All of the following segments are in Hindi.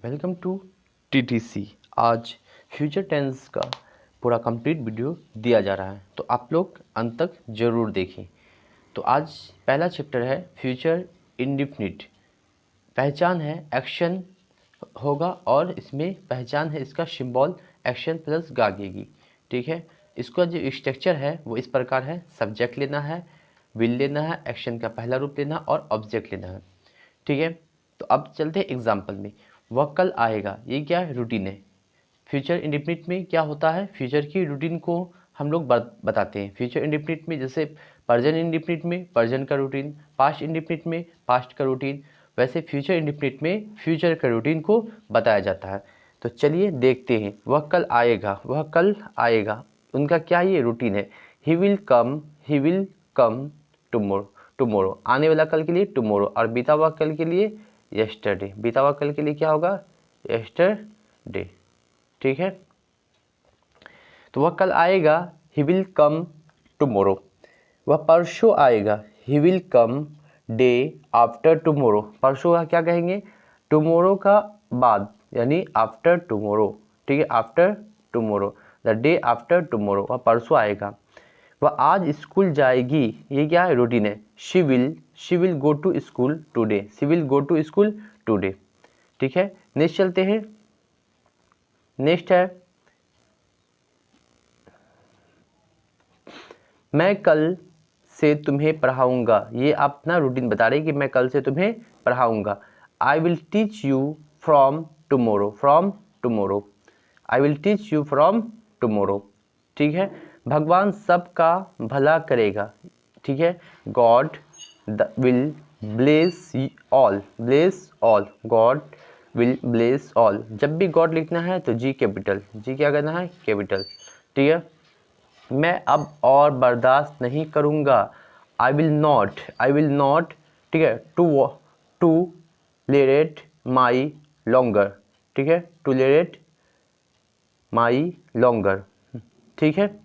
Welcome to TTC. आज फ्यूचर टेंस का पूरा कंप्लीट वीडियो दिया जा रहा है, तो आप लोग अंत तक ज़रूर देखें। तो आज पहला चैप्टर है फ्यूचर इंडेफिनिट। पहचान है, एक्शन होगा और इसमें पहचान है, इसका सिंबल एक्शन प्लस गागेगी। ठीक है, इसका जो स्ट्रक्चर है वो इस प्रकार है। सब्जेक्ट लेना है, विल लेना है, एक्शन का पहला रूप लेना और ऑब्जेक्ट लेना है। ठीक है, तो अब चलते हैं एग्जाम्पल में। वह कल आएगा, ये क्या है? रूटीन है। फ्यूचर इंडेफिनिट में क्या होता है? फ्यूचर की रूटीन को हम लोग बताते हैं। फ्यूचर इंडेफिनिट में जैसे प्रेजेंट इंडेफिनिट में प्रेजेंट का रूटीन, पास्ट इंडेफिनिट में पास्ट का रूटीन, वैसे फ्यूचर इंडेफिनिट में फ्यूचर का रूटीन को बताया जाता है। तो चलिए देखते हैं। वह कल आएगा, वह कल आएगा, उनका क्या ये रूटीन है? He will come tomorrow. Tomorrow आने वाला कल के लिए टुमोरो, और बीता हुआ कल के लिए यस्टरडे। बीता हुआ कल के लिए क्या होगा? यस्टरडे। ठीक है, तो वह कल आएगा, ही विल कम टुमोरो। वह परसों आएगा, he will come day after tomorrow. परसों का क्या कहेंगे? टुमोरो का बाद, यानी आफ्टर टुमोरो। ठीक है, after tomorrow, the day after tomorrow, वह परसों आएगा। वह आज स्कूल जाएगी, ये क्या है? रूटीन है। She will go to school today. She will go to school today. ठीक है, नेक्स्ट चलते हैं। नेक्स्ट है, मैं कल से तुम्हें पढ़ाऊंगा। ये अपना रूटीन बता रहे कि मैं कल से तुम्हें पढ़ाऊंगा। I will teach you from tomorrow. From tomorrow, I will teach you from tomorrow. ठीक है, भगवान सबका भला करेगा। ठीक है, God will bless all. Bless all, God will bless all. जब भी गॉड लिखना है तो जी कैपिटल, जी क्या करना है? कैपिटल। ठीक है, मैं अब और बर्दाश्त नहीं करूँगा। I will not. ठीक है, टू लेरेट माई लॉन्गर। ठीक है, टू लेरेट माई लॉन्गर। ठीक है,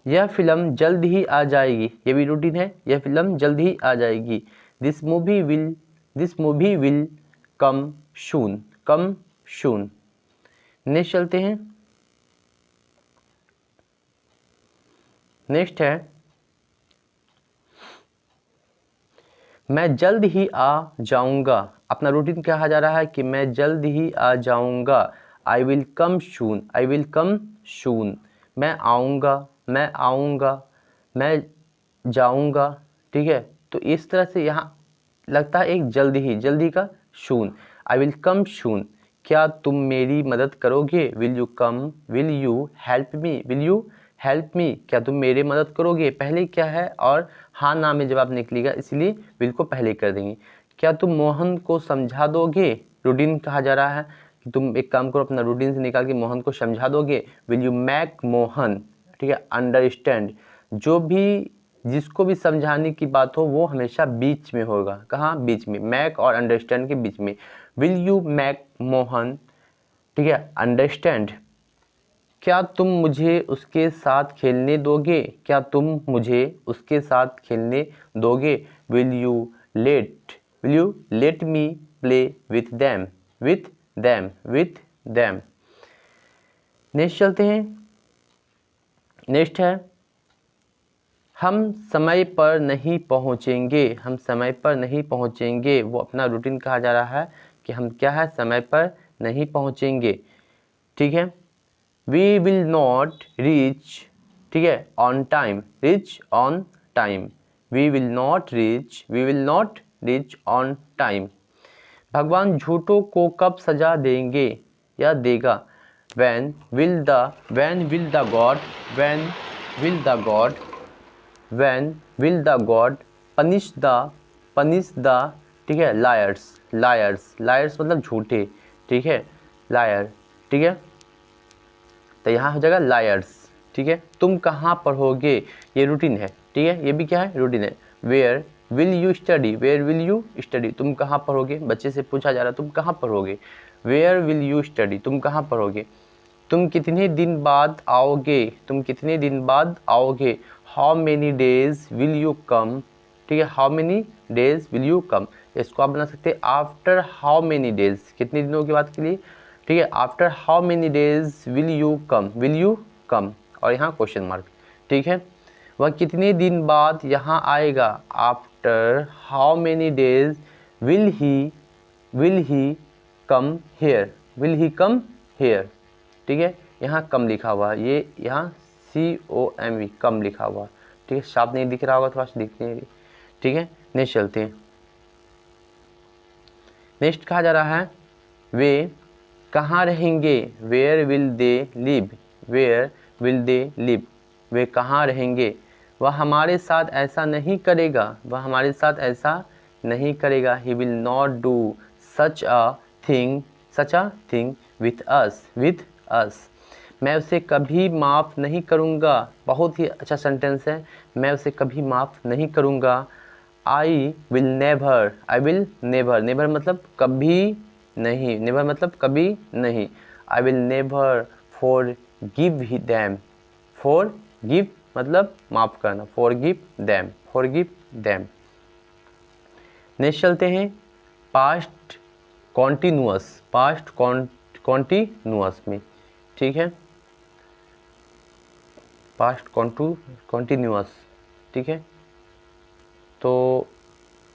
यह फिल्म जल्द ही आ जाएगी। ये भी रूटीन है, यह फिल्म जल्द ही आ जाएगी। This movie will come soon. Next चलते हैं। नेक्स्ट है, मैं जल्द ही आ जाऊंगा। अपना रूटीन कहा जा रहा है कि मैं जल्द ही आ जाऊंगा। I will come soon. मैं आऊँगा, मैं जाऊंगा। ठीक है, तो इस तरह से यहाँ लगता है एक जल्दी का शून। आई विल कम शून। क्या तुम मेरी मदद करोगे? Will you help me. क्या तुम मेरी मदद करोगे? पहले क्या है? और हाँ ना में जवाब निकलेगा, इसलिए विल को पहले कर देंगे। क्या तुम मोहन को समझा दोगे? रूटीन कहा जा रहा है कि तुम एक काम करो, अपना रूटीन से निकाल के मोहन को समझा दोगे। विल यू मेक मोहन, ठीक है, अंडरस्टैंड। जो भी जिसको भी समझाने की बात हो वो हमेशा बीच में होगा। कहाँ? बीच में, मैक और अंडरस्टैंड के बीच में। विल यू मैक मोहन, ठीक है, अंडरस्टैंड। क्या तुम मुझे उसके साथ खेलने दोगे? क्या तुम मुझे उसके साथ खेलने दोगे? Will you let me play with them. Next चलते हैं। नेक्स्ट है, हम समय पर नहीं पहुंचेंगे। वो अपना रूटीन कहा जा रहा है कि हम क्या है? समय पर नहीं पहुंचेंगे। ठीक है, वी विल नॉट रीच, ठीक है, on time. We will not reach on time. भगवान झूठों को कब सजा देंगे या देगा? when will the god punish the, ठीक है, liars मतलब झूठे। ठीक है, लायर। ठीक है, तो यहाँ हो जाएगा लायर्स। ठीक है, तुम कहाँ पढ़ोगे? ये रूटीन है। ठीक है, ये भी क्या है? रूटीन है। Where will you study. तुम कहाँ पढ़ोगे? बच्चे से पूछा जा रहा है तुम कहाँ पढ़ोगे? वेयर विल यू स्टडी, तुम कहाँ पढ़ोगे? तुम कितने दिन बाद आओगे? How many days will you come, ठीक है, how many days will you come. इसको आप बना सकते हैं आफ्टर हाउ मेनी डेज, कितने दिनों की बात के लिए, ठीक है। After how many days will you come, और यहाँ क्वेश्चन मार्क, ठीक है। वह कितने दिन बाद यहाँ आएगा, after how many days will he come here, ठीक है। यहाँ कम लिखा हुआ है, ये यहाँ COME कम लिखा हुआ, ठीक है। साफ नहीं दिख रहा होगा, थोड़ा सा दिखने, ठीक है। नेक्स्ट चलते हैं। नेक्स्ट कहा जा रहा है वे कहाँ रहेंगे, वेयर विल दे लिव, वे कहाँ रहेंगे। वह हमारे साथ ऐसा नहीं करेगा, he will not do such a thing with us, मैं उसे कभी माफ़ नहीं करूँगा। बहुत ही अच्छा सेंटेंस है, मैं उसे कभी माफ़ नहीं करूँगा। आई विल नेवर, मतलब कभी नहीं, आई विल नेवर फॉरगिव मतलब माफ़ करना, फॉरगिव देम। नेक्स्ट चलते हैं पास्ट कॉन्टिन्यूअस में, ठीक है। पास्ट कॉन्टिन्यूअस, ठीक है। तो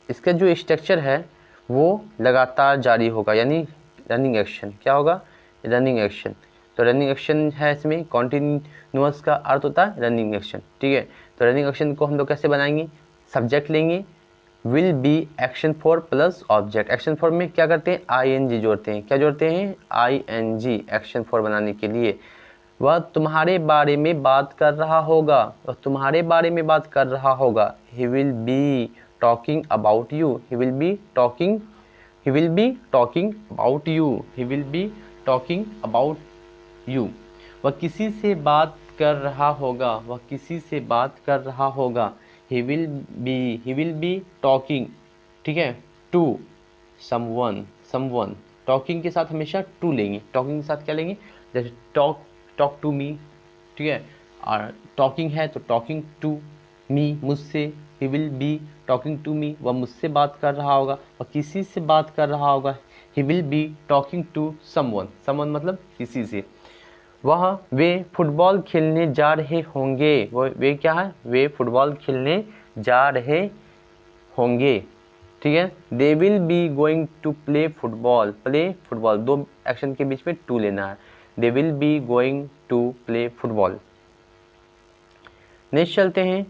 इसका जो स्ट्रक्चर है वो लगातार जारी होगा, यानी रनिंग एक्शन। क्या होगा, रनिंग एक्शन। तो रनिंग एक्शन है, इसमें कॉन्टिन्यूअस का अर्थ होता है रनिंग एक्शन, ठीक है। तो रनिंग एक्शन को हम लोग कैसे बनाएंगे, सब्जेक्ट लेंगे, will be action for plus object. Action for में क्या करते हैं, ING जोड़ते हैं। क्या जोड़ते हैं, ING, एक्शन फॉर बनाने के लिए। वह तुम्हारे बारे में बात कर रहा होगा, he will be talking about you, वह किसी से बात कर रहा होगा, he will be talking, ठीक है, to someone, टॉकिंग के साथ हमेशा टू लेंगे, टॉकिंग के साथ क्या लेंगे, जैसे टॉक टू मी, ठीक है। और टॉकिंग है तो टॉकिंग टू मी, मुझसे, he will be talking to me, वह मुझसे बात कर रहा होगा, वह किसी से बात कर रहा होगा, he will be talking to someone मतलब किसी से। वे फुटबॉल खेलने जा रहे होंगे, वे क्या है, वे फुटबॉल खेलने जा रहे होंगे, ठीक है। They will be going to play football, दो एक्शन के बीच में टू लेना है, they will be going to play football. Next चलते हैं।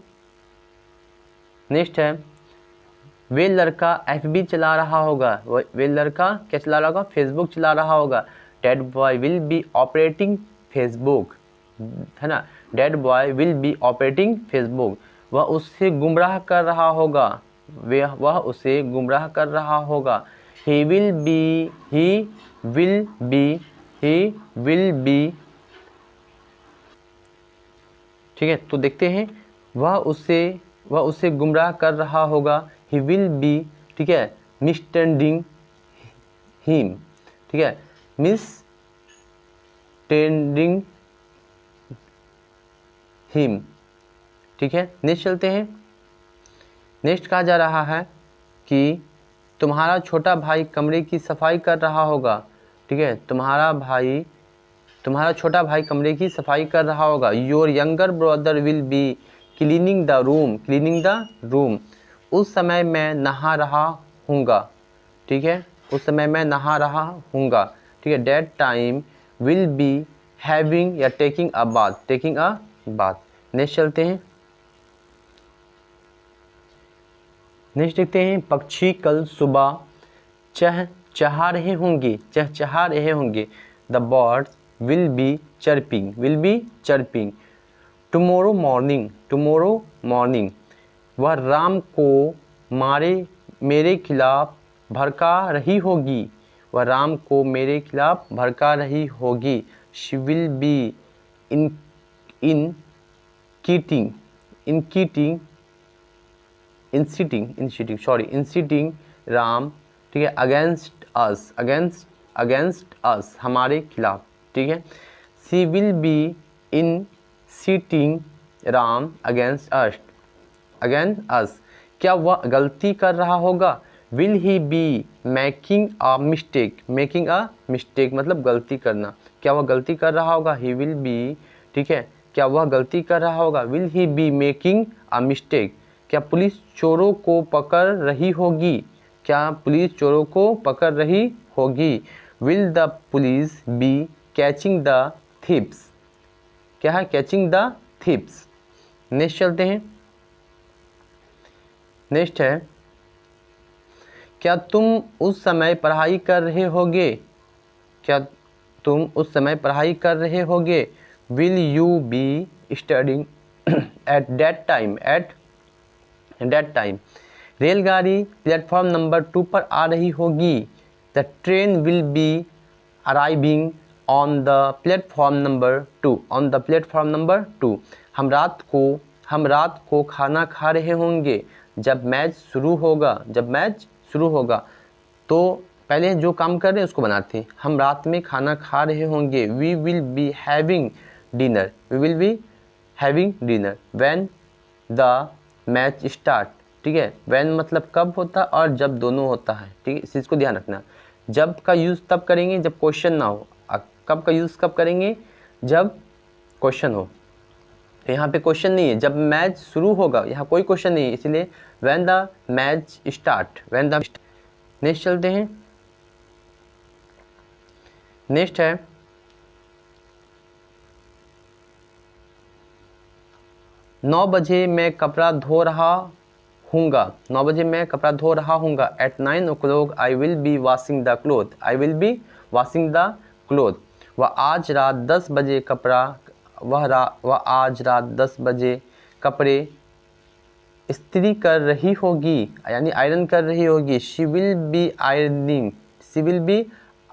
नेक्स्ट है वे लड़का FB चला रहा होगा, वे लड़का क्या चला रहा होगा, फेसबुक चला रहा होगा। Dead boy will be operating Facebook, है ना, dead boy will be operating Facebook, वह उससे गुमराह कर रहा होगा, वह उसे गुमराह कर रहा होगा। ही विल बी, ठीक है। तो देखते हैं, वह उसे गुमराह कर रहा होगा, ही विल बी, ठीक है, मिसटेंडिंग हिम, ठीक है, मिसटेंडिंग हिम, ठीक है। नेक्स्ट चलते हैं। नेक्स्ट कहा जा रहा है कि तुम्हारा छोटा भाई कमरे की सफाई कर रहा होगा, ठीक है, तुम्हारा छोटा भाई कमरे की सफाई कर रहा होगा। Your younger brother will be cleaning the room, उस समय मैं नहा रहा हूँगा, ठीक है, उस समय मैं नहा रहा हूँगा, ठीक है। Date time will be having या टेकिंग अ बाथ। नेक्स्ट चलते हैं। नेक्स्ट देखते हैं, पक्षी कल सुबह चहचहा रहे होंगे, the birds will be chirping, tomorrow morning, वह राम को मेरे खिलाफ भड़का रही होगी, she will be inciting Ram, ठीक है, अगेंस्ट अस, हमारे खिलाफ, ठीक है। She will be inciting Ram against us, क्या वह गलती कर रहा होगा, will he be making a mistake, making a mistake मतलब गलती करना, क्या वह गलती कर रहा होगा, ही विल बी, ठीक है, क्या वह गलती कर रहा होगा, will he be making a mistake, क्या पुलिस चोरों को पकड़ रही होगी, क्या पुलिस चोरों को पकड़ रही होगी, will the police B catching the thieves, क्या है, कैचिंग द थीप्स। नेक्स्ट चलते हैं, नेक्स्ट है, क्या तुम उस समय पढ़ाई कर रहे होगे, क्या तुम उस समय पढ़ाई कर रहे होगे, will you be studying at that time, at that time. रेलगाड़ी प्लेटफॉर्म नंबर 2 पर आ रही होगी, the train will be arriving on the platform number 2, on the platform number 2। हम रात को खाना खा रहे होंगे जब मैच शुरू होगा, जब मैच शुरू होगा। तो पहले जो काम कर रहे हैं उसको बनाते हैं, हम रात में खाना खा रहे होंगे, we will be having dinner, we will be having dinner when the match start, ठीक है, व्हेन मतलब कब होता है और जब दोनों होता है, ठीक है, इस चीज़ को ध्यान रखना। जब का यूज़ तब करेंगे जब क्वेश्चन ना हो, कब का यूज़ कब करेंगे, जब क्वेश्चन हो। तो यहाँ पे क्वेश्चन नहीं है, जब मैच शुरू होगा, यहाँ कोई क्वेश्चन नहीं है, इसलिए when the match start, when the. Next चलते हैं, नेक्स्ट है, नौ बजे मैं कपड़ा धो रहा हूँगा, 9 बजे मैं कपड़ा धो रहा हूँगा, at 9 o'clock I will be washing the cloth, I will be washing the cloth. वह आज रात 10 बजे कपड़ा, वह आज रात 10 बजे कपड़े इस्त्री कर रही होगी, यानी आयरन कर रही होगी, she will be ironing, she will be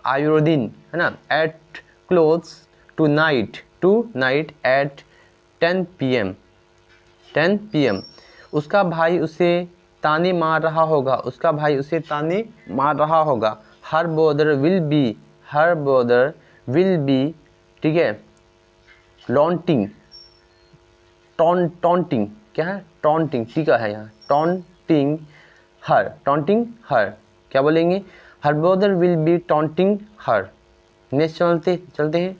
ironing, है ना, at clothes tonight at 10 PM, 10 PM। उसका भाई उसे ताने मार रहा होगा, उसका भाई उसे ताने मार रहा होगा, her brother will be, her brother will be, ठीक है, लॉन्टिंग, टॉन्टिंग, क्या है, टॉन्टिंग, ठीक है यहाँ, टॉन्टिंग हर, क्या बोलेंगे, her brother will be taunting her. Next चलते हैं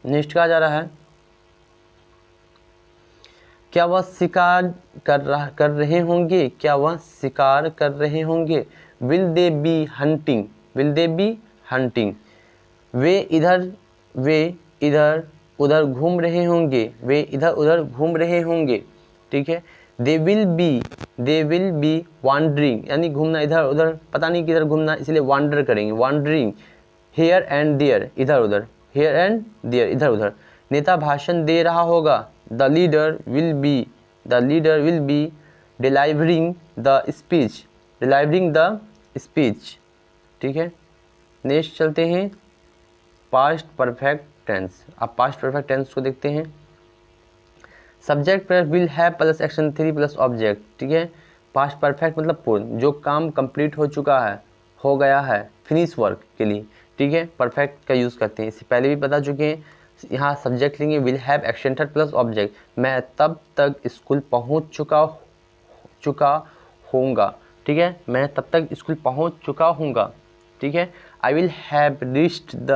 नेक्स्ट कहा जा रहा है, क्या वह शिकार कर रहे होंगे, क्या वह शिकार कर रहे होंगे, will they be hunting, will they be hunting. वे इधर उधर घूम रहे होंगे, वे इधर उधर घूम रहे होंगे, ठीक है, दे विल बी वांडरिंग, यानी घूमना, इधर उधर पता नहीं किधर घूमना, इसलिए वांडर करेंगे, वांडरिंग हियर एंड देयर, इधर उधर, हियर एंड देयर, इधर उधर। नेता भाषण दे रहा होगा, the leader will be delivering the speech, ठीक है। नेक्स्ट चलते हैं, पास्ट परफेक्ट टेंस। अब पास्ट परफेक्ट टेंस को देखते हैं, सब्जेक्ट पर will have plus action 3 plus object, ठीक है। पास्ट परफेक्ट मतलब पूर्ण, जो काम कंप्लीट हो चुका है, हो गया है, फिनिश वर्क के लिए, ठीक है, परफेक्ट का यूज़ करते हैं। इससे पहले भी बता चुके हैं, यहाँ सब्जेक्ट लेंगे will have action third plus object, मैं तब तक स्कूल पहुँच चुका होऊंगा, ठीक है, मैं तब तक स्कूल पहुँच चुका हूँगा, ठीक है। I will have reached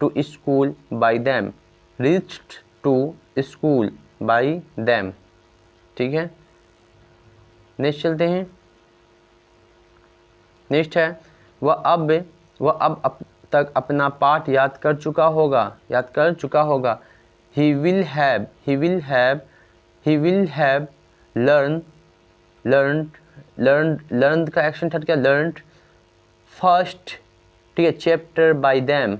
to school by them, reached to school by them, ठीक है। नेक्स्ट चलते हैं, नेक्स्ट है, वह अब तक अपना पाठ याद कर चुका होगा, he will have learned का एक्शन थर्ड क्या, learned फर्स्ट, ठीक है, chapter by them,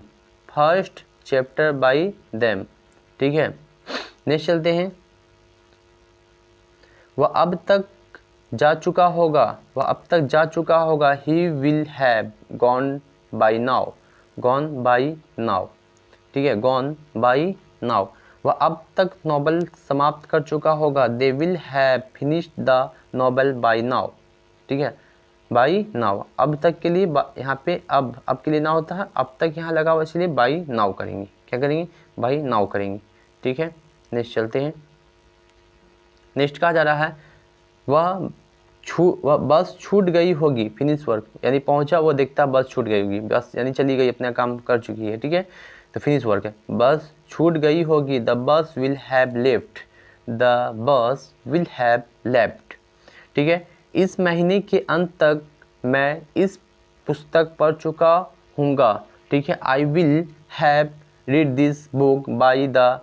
first chapter by them, ठीक है। नेक्स्ट चलते हैं, वह अब तक जा चुका होगा, he will have gone by now, ठीक है, गॉन बाई नाउ। वह अब तक नॉवल समाप्त कर चुका होगा, they will have finished the novel by now, ठीक है, बाई नाउ। अब तक के लिए यहाँ पे अब के लिए ना होता है, अब तक यहाँ लगा हुआ, इसलिए बाई नाउ करेंगे, क्या करेंगे, बाई नाउ करेंगे, ठीक है। नेक्स्ट चलते हैं, नेक्स्ट कहा जा रहा है, वह बस छूट गई होगी, फिनिश वर्क यानी पहुंचा वो देखता बस छूट गई होगी, बस यानी चली गई, अपना काम कर चुकी है, ठीक है, तो फिनिश वर्क है। बस छूट गई होगी, the bus will have left, the bus will have left, ठीक है। इस महीने के अंत तक मैं इस पुस्तक पढ़ चुका हूँगा, ठीक है, I will have read this book by the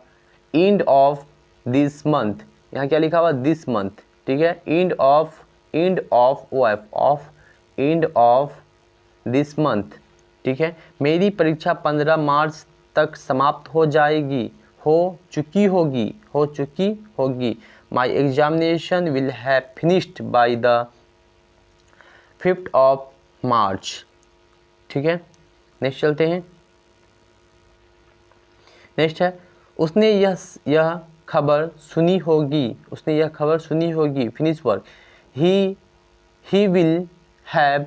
end of this month, यहाँ क्या लिखा हुआ दिस मंथ, ठीक है, end of and of this month, ठीक है। मेरी परीक्षा 15 मार्च तक समाप्त हो जाएगी, हो चुकी होगी, my examination will have finished by the 5th of March, ठीक है। नेक्स्ट चलते हैं। नेक्स्ट है उसने यह खबर सुनी होगी, finish work, he will have,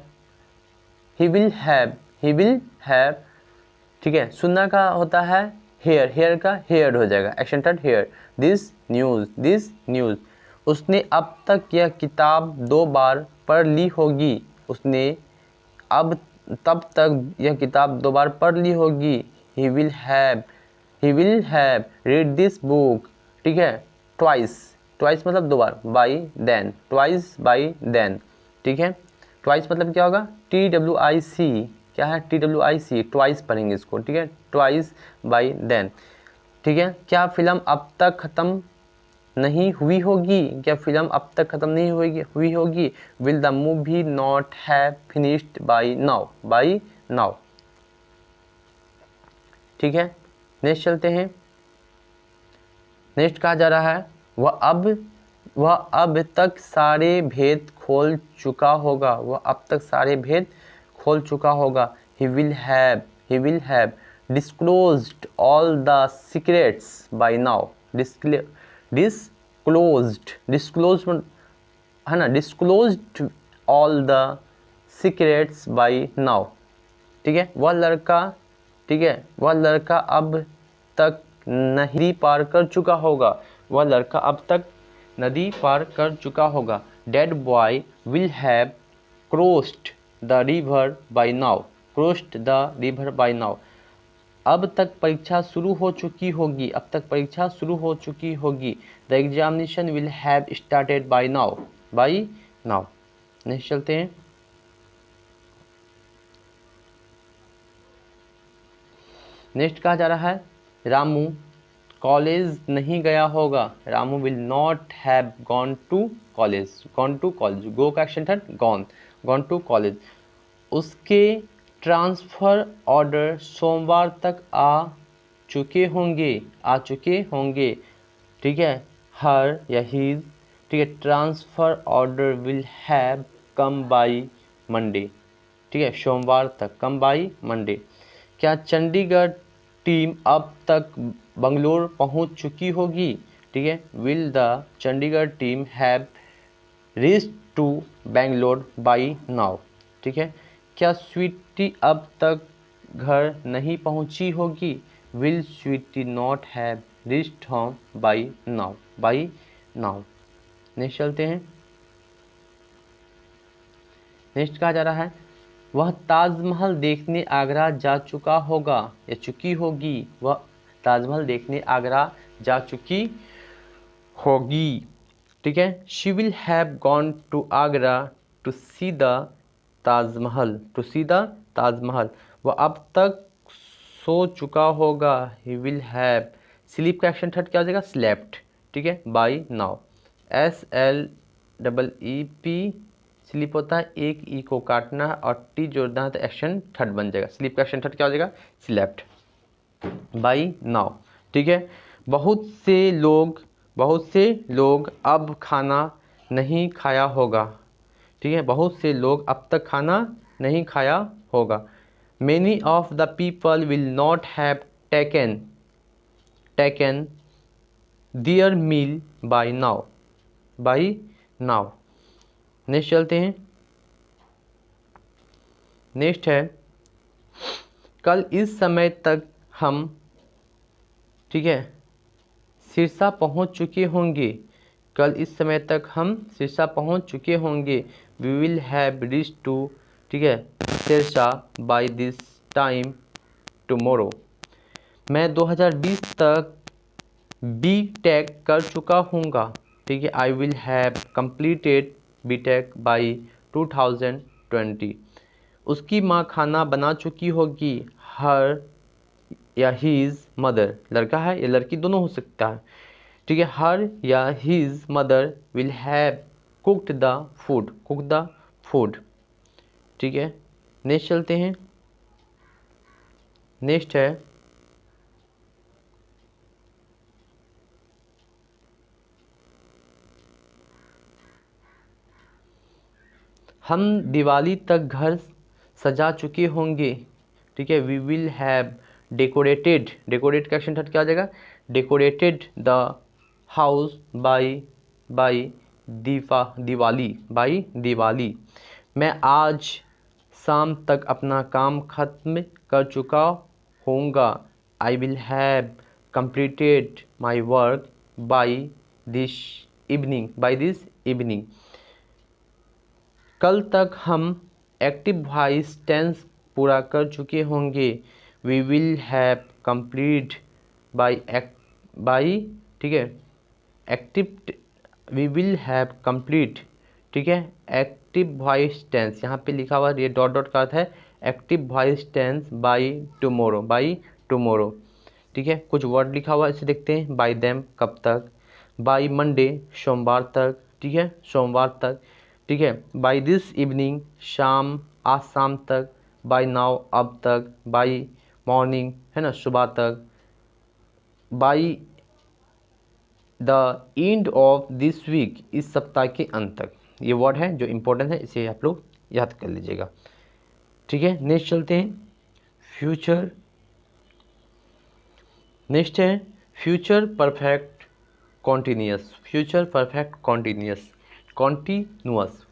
ठीक है। सुनना का होता है हेयर का हेयर्ड हो जाएगा, action third hear, this news, उसने अब तक यह किताब 2 बार पढ़ ली होगी, तब तक यह किताब 2 बार पढ़ ली होगी, he will have read this book, ठीक है, twice मतलब 2 बार, twice by then, ठीक है। ट्वाइस मतलब क्या होगा, TWIC, क्या है TWIC, ट्वाइस पढ़ेंगे इसको, ठीक है, ट्वाइस बाई देन, ठीक है। क्या फिल्म अब तक ख़त्म नहीं हुई होगी, हुई होगी, will the movie not have finished by now, ठीक है। नेक्स्ट चलते हैं। नेक्स्ट कहा जा रहा है वह अब तक सारे भेद खोल चुका होगा, he will have disclosed all the secrets by now, disclosed है ना, disclosed all the secrets by now, ठीक है। वह लड़का अब तक नदी पार कर चुका होगा, That boy will have crossed the river by now, अब तक परीक्षा शुरू हो चुकी होगी, The examination will have started by now, next चलते हैं। नेक्स्ट कहा जा रहा है रामू कॉलेज नहीं गया होगा, Ramu will not have gone to college, go का एक्शन था गॉन टू कॉलेज, उसके ट्रांसफ़र ऑर्डर सोमवार तक आ चुके होंगे, ठीक है, हर या हीज, ठीक है, transfer order will have come by Monday, ठीक है, सोमवार तक, कम बाई मंडे। क्या चंडीगढ़ टीम अब तक बंगलोर पहुंच चुकी होगी, ठीक है, will the Chandigarh team have reached to Bangalore by now, ठीक है। क्या स्वीटी अब तक घर नहीं पहुंची होगी, will Sweety not have reached home by now, next चलते हैं। नेक्स्ट कहा जा रहा है वह ताजमहल देखने आगरा जा चुका होगा या चुकी होगी, वह ताजमहल देखने आगरा जा चुकी होगी, ठीक है। She will have gone to Agra to see the Taj Mahal, वह अब तक सो चुका होगा, ही विल हैव, स्लीप का एक्शन थर्ड क्या हो जाएगा, स्लेप्ट, ठीक है, बाई नाउ, SLEEP स्लीप होता है, एक ई को काटना है और टी जोड़ना है तो एक्शन थर्ड बन जाएगा, स्लीप का एक्शन थर्ड क्या हो जाएगा, स्लेप्ट बाई नाउ, ठीक है। बहुत से लोग अब खाना नहीं खाया होगा, ठीक है, बहुत से लोग अब तक खाना नहीं खाया होगा, many of the people will not have taken their meal by now, next चलते हैं। नेक्स्ट है कल इस समय तक हम, ठीक है, सिरसा पहुंच चुके होंगे, कल इस समय तक हम सिरसा पहुंच चुके होंगे। We will have reach to, ठीक है, Sirsa by this time tomorrow. मैं 2020 तक बी टेक कर चुका हूँगा, ठीक है। I will have completed B Tech by 2020। उसकी माँ खाना बना चुकी होगी। हर या हीज़ मदर, लड़का है या लड़की दोनों हो सकता है, ठीक है। हर या his mother will have cooked the food, ठीक है। नेक्स्ट चलते हैं। नेक्स्ट है हम दिवाली तक घर सजा चुके होंगे, ठीक है। We will have decorated, decorate का एक्शन क्या आ जाएगा, decorated the house by Diwali. मैं आज शाम तक अपना काम खत्म कर चुका होऊंगा। आई will have completed my work by this evening. कल तक हम एक्टिव वॉइस टेंस पूरा कर चुके होंगे। We will have complete by, ठीक है, active, we will have complete, ठीक है, एक्टिव वॉइस टेंस, यहाँ पे लिखा हुआ ये डॉट डॉट का अर्थ है active voice tense by tomorrow, ठीक है। कुछ वर्ड लिखा हुआ इसे देखते हैं। बाई देम कब तक, बाई मंडे सोमवार तक, ठीक है, सोमवार तक, ठीक है। बाई दिस इवनिंग आज शाम तक। बाई नाउ अब तक। बाई मॉर्निंग है ना, सुबह तक। By the end of this week, इस सप्ताह के अंत तक। ये वर्ड है जो इम्पोर्टेंट है, इसे आप लोग याद कर लीजिएगा, ठीक है। नेक्स्ट चलते हैं फ्यूचर। नेक्स्ट है future perfect continuous. Future perfect continuous,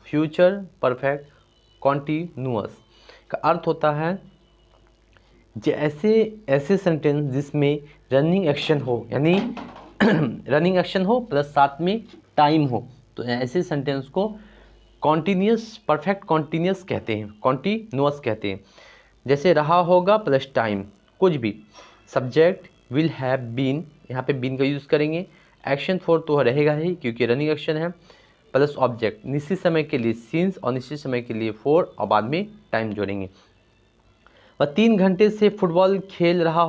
future perfect continuous का अर्थ होता है ऐसे सेंटेंस जिसमें रनिंग एक्शन हो, यानी रनिंग एक्शन हो प्लस साथ में टाइम हो, तो ऐसे सेंटेंस को कॉन्टीन्यूअस, परफेक्ट कॉन्टीन्यूअस कहते हैं, कॉन्टीन्यूअस कहते हैं। जैसे रहा होगा प्लस टाइम, कुछ भी। सब्जेक्ट विल हैव बीन, यहाँ पे बीन का यूज़ करेंगे। एक्शन फॉर तो रहेगा ही क्योंकि रनिंग एक्शन है, प्लस ऑब्जेक्ट निश्चित समय के लिए सिंस और निश्चित समय के लिए फॉर और बाद में टाइम जोड़ेंगे। वह 3 घंटे से फुटबॉल खेल रहा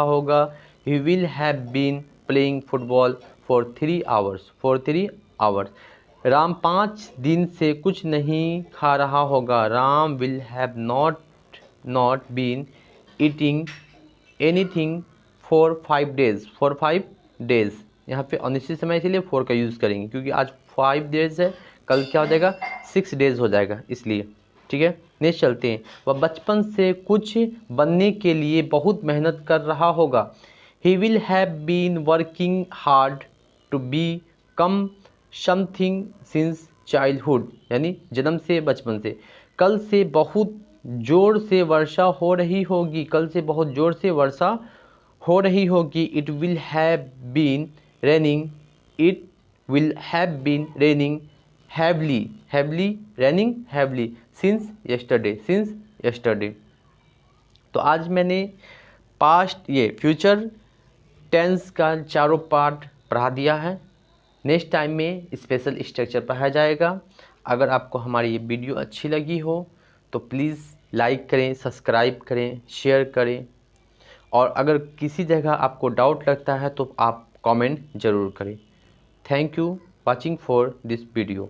होगा। He will have been playing football for 3 hours. Ram 5 दिन से कुछ नहीं खा रहा होगा। Ram will have not been eating anything for 5 days. यहाँ पे अनिश्चित समय के लिए 4 का यूज़ करेंगे क्योंकि आज 5 डेज है, कल क्या हो जाएगा 6 डेज हो जाएगा, इसलिए, ठीक है। नेक्स्ट चलते हैं। वह बचपन से कुछ बनने के लिए बहुत मेहनत कर रहा होगा। He will have been working hard to become something since childhood, यानी जन्म से, बचपन से। कल से बहुत ज़ोर से वर्षा हो रही होगी। It will have been raining heavily since yesterday. तो आज मैंने फ्यूचर टेंस का चारों पार्ट पढ़ा दिया है। नेक्स्ट टाइम में स्पेशल स्ट्रक्चर पढ़ाया जाएगा। अगर आपको हमारी ये वीडियो अच्छी लगी हो तो प्लीज़ लाइक करें, सब्सक्राइब करें, शेयर करें, और अगर किसी जगह आपको डाउट लगता है तो आप कमेंट ज़रूर करें। Thank you watching for this video.